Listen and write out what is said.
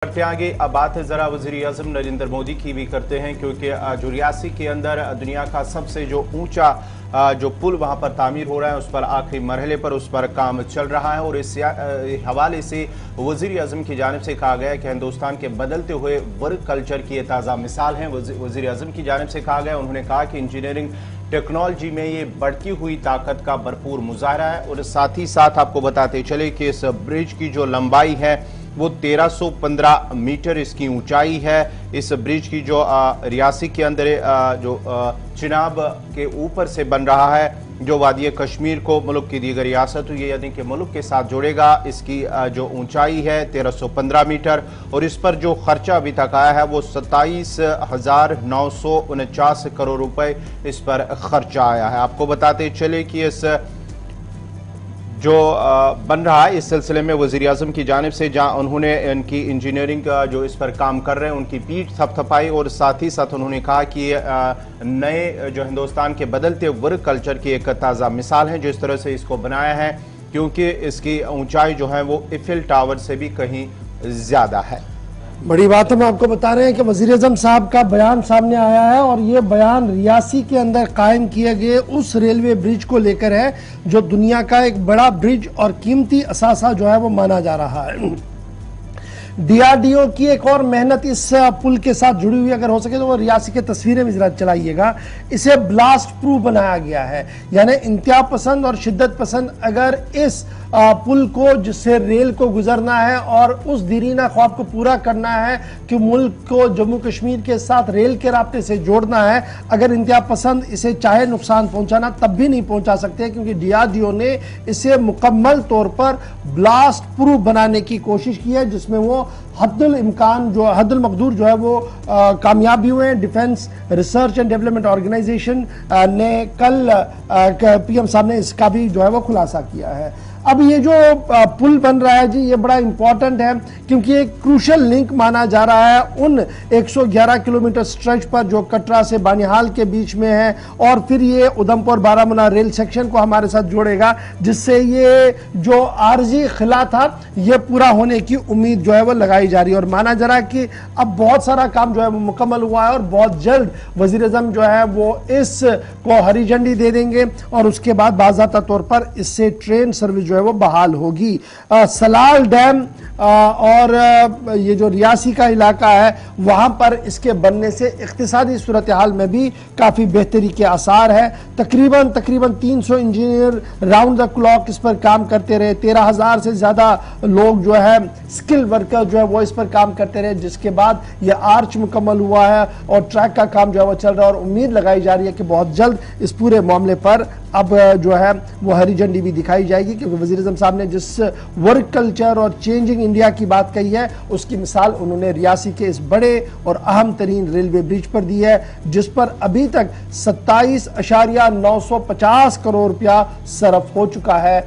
बढ़ते आगे। अब बात है ज़रा वज़ीर-ए-आज़म नरेंद्र मोदी की भी करते हैं, क्योंकि जो रियासी के अंदर दुनिया का सबसे जो ऊंचा जो पुल वहां पर तामीर हो रहा है, उस पर आखिरी मरहले पर उस पर काम चल रहा है। और इस हवाले से वज़ीर-ए-आज़म की जानिब से कहा गया है कि हिंदुस्तान के बदलते हुए वर्क कल्चर की ये ताज़ा मिसाल है। वज़ीर-ए-आज़म की जानिब से कहा गया, उन्होंने कहा कि इंजीनियरिंग टेक्नोलॉजी में ये बढ़ती हुई ताकत का भरपूर मुजाहरा है। और साथ ही साथ आपको बताते चले कि इस ब्रिज की जो लंबाई है वो 1315 मीटर इसकी ऊंचाई है। इस ब्रिज की जो रियासी के अंदर जो चिनाब के ऊपर से बन रहा है, जो वादी कश्मीर को मुल्क की दीगर रियासत यानी कि मुल्क के साथ जोड़ेगा, इसकी जो ऊंचाई है 1315 मीटर। और इस पर जो खर्चा अभी तक आया है वो 27,949 करोड़ रुपए इस पर खर्चा आया है। आपको बताते चले कि इस जो बन रहा है, इस सिलसिले में वज़ीर-ए-आज़म की जानिब से जहां उन्होंने इनकी इंजीनियरिंग का जो इस पर काम कर रहे हैं उनकी पीठ थपथपाई, और साथ ही साथ उन्होंने कहा कि नए जो हिंदुस्तान के बदलते वर्क कल्चर की एक ताज़ा मिसाल है जिस तरह से इसको बनाया है, क्योंकि इसकी ऊंचाई जो है वो इफिल टावर से भी कहीं ज़्यादा है। बड़ी बात हम आपको बता रहे हैं कि वज़ीर-ए-आज़म साहब का बयान सामने आया है, और ये बयान रियासी के अंदर कायम किए गए उस रेलवे ब्रिज को लेकर है जो दुनिया का एक बड़ा ब्रिज और कीमती असासा जो है वो माना जा रहा है। डीआरडीओ की एक और मेहनत इस पुल के साथ जुड़ी हुई अगर हो सके तो वो रियासी की तस्वीरें भी जरा चलाइएगा। इसे ब्लास्ट प्रूफ बनाया गया है, यानी इंतहा पसंद और शिद्दत पसंद अगर इस पुल को जिससे रेल को गुजरना है और उस दीरीना ख्वाब को पूरा करना है कि मुल्क को जम्मू कश्मीर के साथ रेल के रास्ते से जोड़ना है, अगर इंतहा पसंद इसे चाहे नुकसान पहुंचाना तब भी नहीं पहुंचा सकते, क्योंकि डीआरडीओ ने इसे मुकम्मल तौर पर ब्लास्ट प्रूफ बनाने की कोशिश की है, जिसमें वो हद्दुल इम्कान जो हद्दुल मकदूर जो है वो कामयाब भी हुए हैं। Defence research and development organisation ने कल पीएम साहब ने इसका भी जो है वो खुलासा किया है। अब ये जो पुल बन रहा है जी, ये बड़ा इंपॉर्टेंट है, क्योंकि एक क्रूशल लिंक माना जा रहा है उन 111 किलोमीटर स्ट्रेच पर जो कटरा से बानिहाल के बीच में है, और फिर ये उधमपुर बारामूला रेल सेक्शन को हमारे साथ जोड़ेगा, जिससे ये जो आरजी खिला था ये पूरा होने की उम्मीद जो है वो लगाई जा रही है। और माना जा रहा है कि अब बहुत सारा काम जो है वो मुकम्मल हुआ है और बहुत जल्द वज़ीर-ए-आज़म जो है वो इस को हरी झंडी दे देंगे, और उसके बाद बाज़ाब्ता तौर पर इससे ट्रेन सर्विस जो है वो बहाल होगी। सलाल डैम और ये जो रियासी का इलाका है वहां पर इसके बनने से इक्तिसादी सूरत हाल में भी काफ़ी बेहतरी के आसार है। तकरीबन 300 इंजीनियर राउंड द क्लॉक इस पर काम करते रहे, 13,000 से ज़्यादा लोग जो है स्किल वर्कर जो है वो इस पर काम करते रहे, जिसके बाद ये आर्च मुकम्मल हुआ है और ट्रैक का काम जो है वो चल रहा है, और उम्मीद लगाई जा रही है कि बहुत जल्द इस पूरे मामले पर अब जो है वो हरी झंडी भी दिखाई जाएगी, क्योंकि वज़ीर-ए-आज़म साहब ने जिस वर्क कल्चर और चेंजिंग इंडिया की बात कही है उसकी मिसाल उन्होंने रियासी के इस बड़े और अहम तरीन रेलवे ब्रिज पर दी है, जिस पर अभी तक 27,950 करोड़ रुपया सरफ हो चुका है।